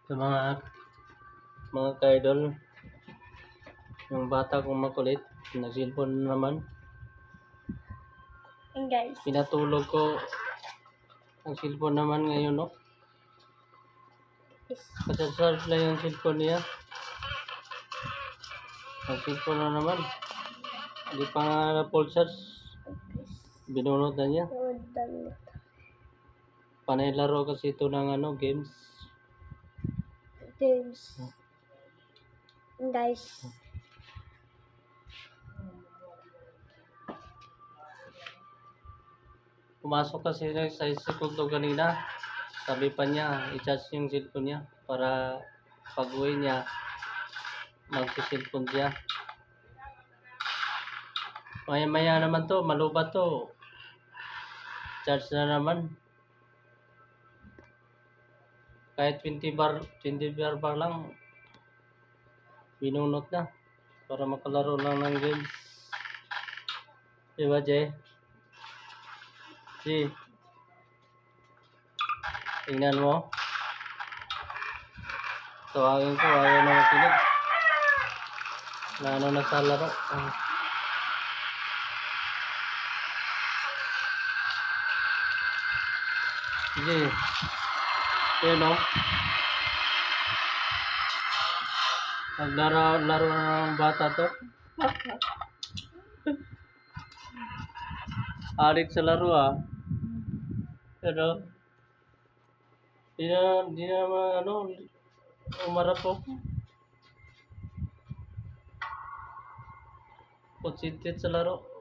Sa mga ka-idol, yung bata kong makulit, nag-cellphone na naman. And guys, Pinatulog ko ang cellphone naman ngayon, no? is Kasi-charge lang yung cellphone niya. Ang cellphone na naman. Hindi pa nga na full charge. Binunod na niya. Panay laro kasi ito ng games. games. And guys, Pumasok kasi sa segundo kanina. Sabi pa niya, i-charge yung cellphone niya para pag-uwi niya, mag-cellphone siya. Maya-maya naman to, malubat to. Charge na naman. Kahit 20 bar pa lang, binunot na para makalaro lang ng games. Diba, Jay? Jay, tingnan mo. Tawagin ko, ayaw na makinig. Na sa laro. Jay, yun o. Naglaro na ng bata to. Adik sa laro Pero, di na umarap po. Concentrate sa laro.